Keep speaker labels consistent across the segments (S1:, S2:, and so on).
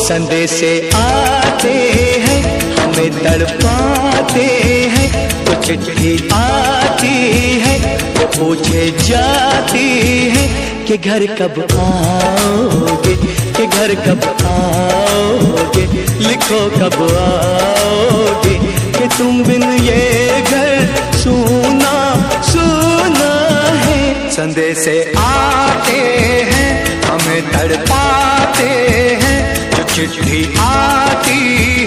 S1: संदेशे आते हैं हमें तड़पाते हैं, तो चिट्ठी आती है वो पूछे जाती है कि घर कब आओगे, कि घर कब आओगे, लिखो कब आओगे, कि तुम बिन ये घर सूना सूना है। संदेशे आते हैं हमें तड़पाते हैं, चिट्ठी आती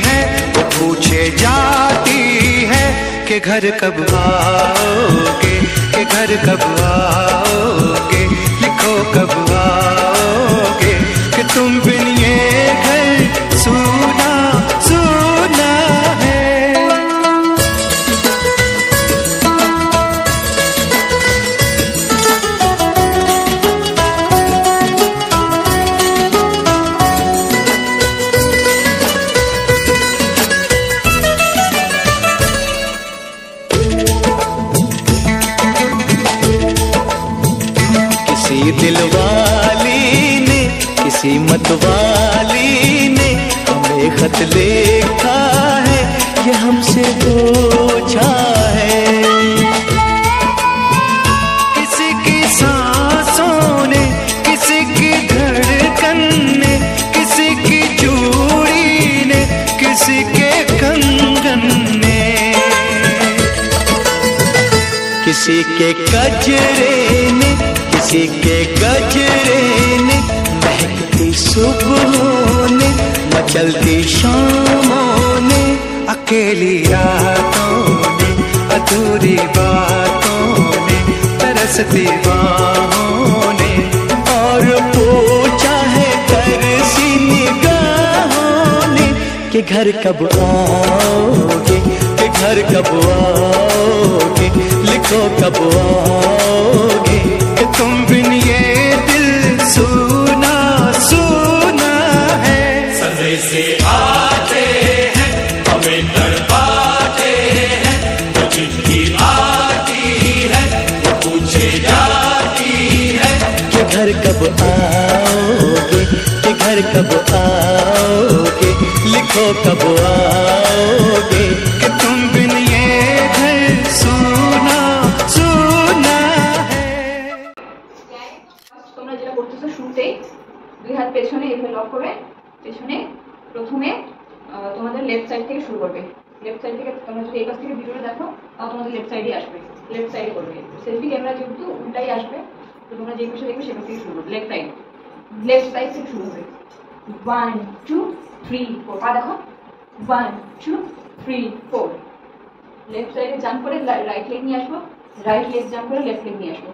S1: है वो पूछे जाती है कि घर कब आओगे, कि घर कब आओगे, लिखो कब आओगे, कि तुम बिन ये घर सूना सूना है। दिलवाली ने किसी मतवाली ने हमें खत लिखा है, ये हमसे पूछा है। किसी की सांसों ने, किसी की धड़कन ने, किसी की चूड़ी ने, किसी के कंगन ने, किसी के गजरे ने, किसी के गजरे ने, महकती सुबहों ने, मचलती शामों ने, अकेली रातों ने, अधूरी बातों ने, तरसती बाहों ने, और पूछा है तरसी निगाहों ने कि घर कब आओगे, कि घर कब आओगे, लिखो कब आओगे, तुम बिन ये दिल सूना सूना है।
S2: संदेशे आते हैं हमें तड़पाते हैं, तो चिट्ठी आती है वो पूछे जाती है
S1: कि घर कब आओगे, कि घर कब आओगे, लिखो कब आओगे, कि तुम बिन ये घर सूना सूना।
S3: দুই হাত পেছনে এভাবে লক করে পেছনে প্রথমে তোমাদের লেফট সাইড থেকে শুরু করবে। লেফট সাইড থেকে তোমরা যদি এই পাশ থেকে ভিডিওটা দেখো তাহলে তোমাদের লেফট সাইডে আসবে, লেফট সাইডে করবে। সেলফি ক্যামেরা যেহেতু উল্টাই আসবে, তো তোমরা যে পাশে দেখবে সেখান থেকে শুরু করবে। লেফট সাইড থেকে শুরু হবে। 1 2 3 4 পা দেখো 1 2 3 4। লেফট সাইডে জাম্প করে রাইট লেগ নিয়ে আসবো, রাইট লেগ জাম্প করে লেফট লেগ নিয়ে আসবো।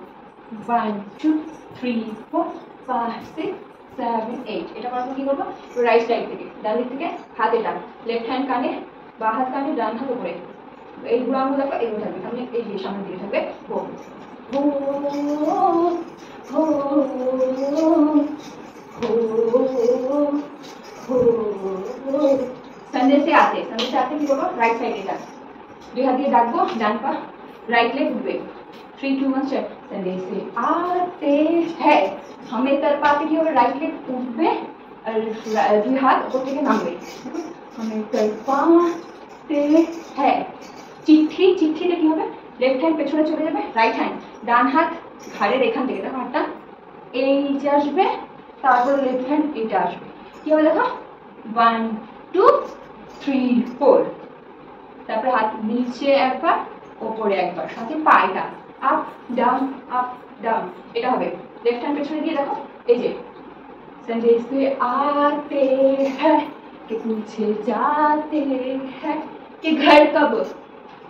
S3: 1 2 3 4 5 6 7 8। এটা করার পর কি করবো, রাইট সাইড থেকে ডান দিক থেকে হাতে টান, লেফট হ্যান্ড কানে, বা হাত কানে, ডান হাত উপরে। এই বুড়ো আঙুল দেখো এগুলো থাকবে সামনে, এই যে সামনে দিকে থাকবে। संदेशे आते কি করবো, রাইট সাইডে যান, দুই হাত দিয়ে ডাকবো, ডান পা রাইট লেগ উঠবে। 3 2 1 स्टार्ट। संदेशे आते हैं हमें तड़पाते কি হবে, রাইট লেগ উঠবে আর দুই হাত উপর থেকে নামবে। हमें तड़पाते हैं। চিঠি, চিঠিতে কি হবে, লেফট হ্যান্ড পেছনে চলে যাবে, রাইট হ্যান্ড ডান হাত ঘাড়ের এখান থেকে দেখো হাতটা এই যে আসবে, তারপর লেফট হ্যান্ড এটা আসবে। কি হবে দেখো 1 2 3 4। তারপর হাত নিচে একবার, উপরে একবার, সাথে পাটা আপ ডাউন আপ ডাউন। এটা হবে লেফট হ্যান্ড পেছনে দিয়ে দেখো এই যে संदेशे आते हैं कि पूछे जाते हैं कि घर कब,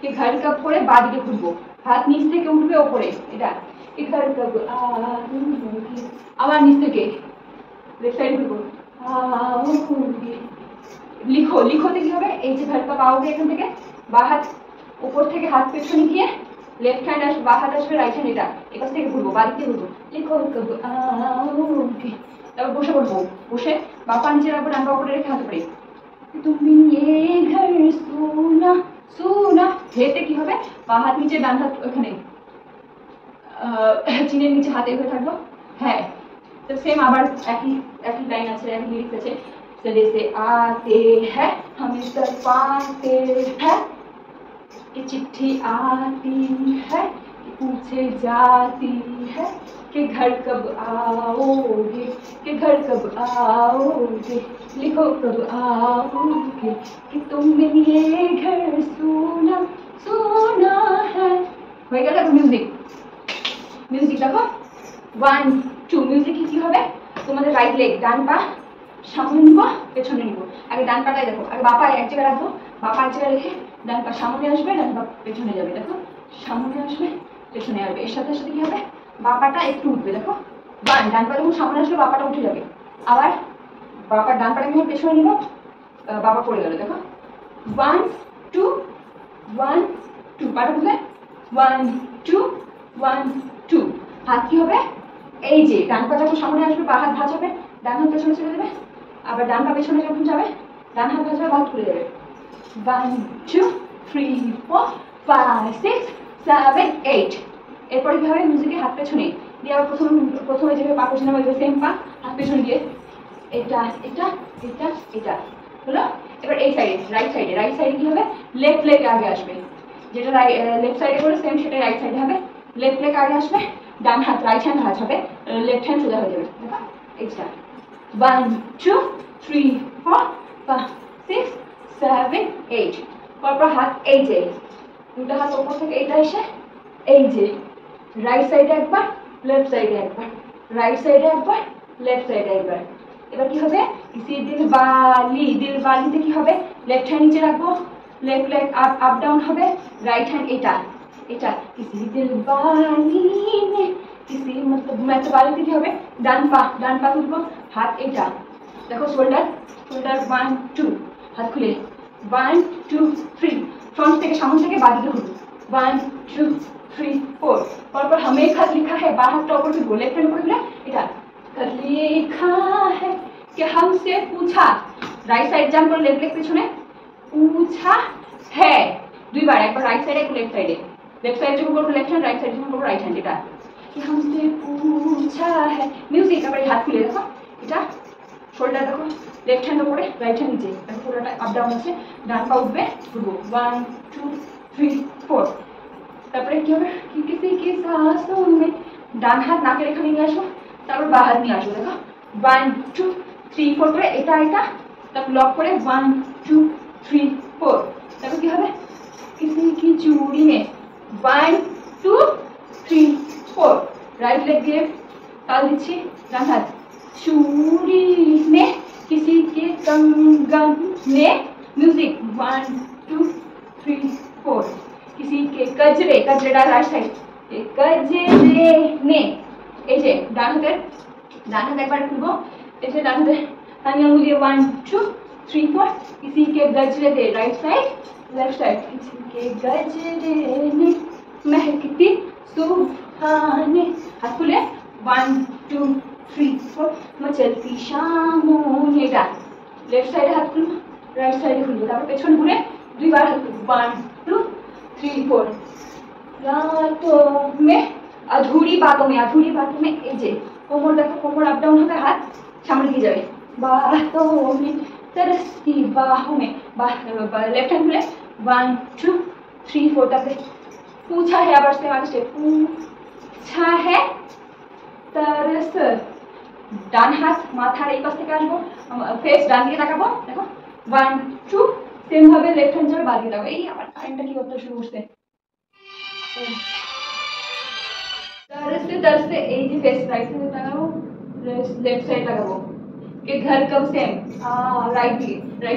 S3: कि घर कब করে বাদিকে ঘুরবো, হাত নিচ থেকে উঠবে উপরে, এটা कि घर कब आओगे, আবার নিচ থেকে লেফট সাইড ঘুরবো आओगे। লিখো, লিখোতে কি হবে, এই যে घर कब आओगे এখান থেকে বা হাত উপর থেকে হাত পেছনে গিয়ে লেফট হ্যান্ড আসবে, বা হাত আসবে রাইট হ্যান্ড, এটা এপাশ থেকে ঘুরবো বাদিকে ঘুরবো। লিখো कब आओगे তারপর বসে পড়বো, বসে বাপা নিচে রাখবো, ডান পা উপরে রেখে হাতে পড়ে তুমি ये घर सोना सोना। হেতে কি হবে, বা হাত নিচে, ডান হাত ওখানে চিনের নিচে হাতে হয়ে থাকবো। হ্যাঁ, তো সেম আবার একই একই লাইন আছে, একই লিরিক্স আছে। चले से आते हैं हमें सर पाते हैं कि चिट्ठी आती है कि पूछे जाती है कि घर कब आओगे, कि घर कब आओगे, लिखो कब आओगे कि तुमने ये घर सोना सोना है। हो गया म्यूजिक, म्यूजिक देखो 1 2 মিউজিক কি হবে, তোমাদের রাইট লেগ, ডান পা সামনে নিব, পেছনে নিব। আগে ডান পাটাই দেখো, আগে বাপা এক জায়গায় রাখবো, বাপা এক জায়গায় রেখে ডান পা সামনে আসবে, ডান পা পেছনে যাবে। দেখো সামনে আসবে, পেছনে আসবে, এর সাথে সাথে কি হবে, বাপাটা একটু উঠবে। দেখো ডান পা যখন সামনে আসবে বাপাটা উঠে যাবে, আবার বাপার ডান পাটা যখন পেছনে নিব বাবা পড়ে গেল। দেখো 1 2 1 2, পাটা বুঝলে 1 2 1 2। হাত কি হবে, এই যে ডান পা যখন সামনে আসবে বা হাত ভাঁজ হবে, ডান হাত পেছনে চলে যাবে, আবার ডান পা পেছনে যখন যাবে ডান হাত ভাঁজ হবে, হাত খুলে যাবে। 1 2 3 4 5 6 7 8। এরপরে কি হবে, মিউজিকে হাত পেছনে দিয়ে আবার প্রথমে যেভাবে পা পেছনে হবে সেম পা হাত পেছনে দিয়ে এটা এটা এটা এটা হলো। এবার এই সাইডে রাইট সাইডে কি হবে, লেফট লেগ আগে আসবে, যেটা লেফট সাইডে করে সেম সেটা রাইট সাইডে হবে। লেফট লেগ আগে আসবে, ডান হাত রাইট হ্যান্ড ভাঁজ হবে, লেফট হ্যান্ড সোজা হয়ে যাবে। দেখো এইটা 1 2 3 4 5 6 7 8। পরপর হাত এই যে দুটো হাত উপর থেকে এটা এসে এই যে রাইট সাইডে একবার, লেফট সাইডে একবার, রাইট সাইডে একবার, লেফট সাইডে একবার। এবার কি হবে, ইসি দিল বালিতে কি হবে, লেফট হ্যান্ড নিচে রাখবো, লেফট লেগ আপ ডাউন হবে, রাইট হ্যান্ড এটা এটা किसी दिल वाली ने किसी मतलब বালিতে কি হবে, ডান পা তুলবো, হাত এটা। দেখো শোল্ডার 1 2, হাত খুলে 1 2 3, ফ্রন্ট থেকে সামনে থেকে বাদিকে ঘুরবো 1 2 3 4। পরপর हमें खत लिखा है, বা হাতটা উপর তুলবো, লেফট হ্যান্ড করে এটা खत लिखा है कि हमसे पूछा, রাইট সাইড জাম্প করে লেফট লেগ পেছনে, पूछा है দুইবার, একবার রাইট সাইডে একবার লেফট সাইডে, लेफ्ट साइड जो करबो लेफ्ट हैंड, राइट साइड जो करबो राइट हैंड। এটা कि हमसे पूछा है, মিউজিক। আবার হাত খুলে দেখো, এটা শোল্ডার দেখো, লেফট হ্যান্ড উপরে, রাইট হ্যান্ড নিচে, দেখো পুরোটা আপ ডাউন আছে, ডান পা উঠবে, ঘুরবো 1 2 3 4। তারপরে কি হবে, কি किसी की सांसों में, ডান হাত নাকের এখানে নিয়ে আসো, তারপর বাঁ হাত নিয়ে আসো। দেখো 1 2 3 4 করে এটা এটা, তারপর লক করে 1 2 3 4। তারপর কি হবে, किसी की चूड़ी में 1 2 3 4, राइट लेग দিয়ে তাল দিচ্ছি, ডান হাত चूड़ी में, किसी के कंगन में, म्यूजिक 1 2 3 4, किसी के गजरे डान राइट साइड, गजरे में এই যে ডান হাত একবার খুলবো, এই যে ডান হাতে হানি আঙুল দিয়ে 1 2 3 4, किसी के गजरे दे राइट साइड, लेफ्ट साइड, किसी के गजरे में महकती सुहाने, हाथ खुले 1 2 3 4, मचलती शामों में, এটা लेफ्ट साइडে হাত খুলবো, রাইট সাইডে খুলবো, তারপর পেছনে ঘুরে দুইবার হাত খুলবো 1 2 3 4। রাতों में अधूरी बातों में এই যে কোমর দেখো, কোমর আপ ডাউন হবে, হাত সামনে দিয়ে যাবে, बातों में तरसती बाहों में, लेफ्ट हैंड खुले 1 2 3 4। তারপরে पूछा है, আবার से आगे स्टेप, पूछा है तरस, ডান হাত মাথার এই পাশ থেকে আসবো, ফেস ডান দিকে তাকাবো। দেখো 1 2, সেম ভাবে লেফট হ্যান্ড যাবে, বাঁ দিকে তাকাবো। এই আবার কারেন্টটা কি করতে শুরু করছে, तरसते এই যে ফেস রাইট সাইডে তাকাবো, লেফট সাইড তাকাবো, के घर कब, सेम राइट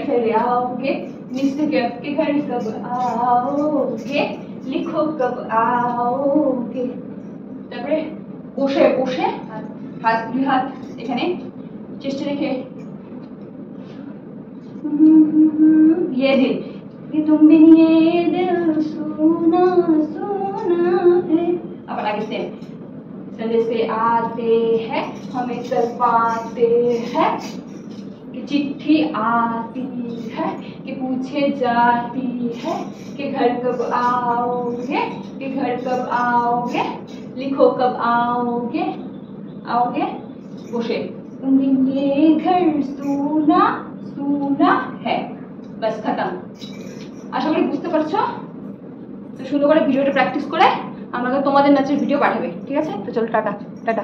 S3: साइड आओगे, नीचे के घर कब आओगे, लिखो कब आओगे। তারপরে বসে হাত দুই হাত এখানে চেষ্টা রেখে ये दिल कि तुम बिन ये दिल सुना सुना है, আবার আগে संदेश से आते हैं हमें तरपाते हैं, कि चिट्ठी आती है कि पूछे जाती है कि घर कब आओगे, कि घर कब आओगे, लिखो कब आओगे, आओगे বসে ये घर सूना सूना है। बस खत्म। আশা করি বুঝতে পারছো। তো সুন্দর করে ভিডিওটা প্র্যাকটিস করে আমাকে তোমাদের নাচের ভিডিও পাঠাবে, ঠিক আছে? তো চলো টাটা টাটা।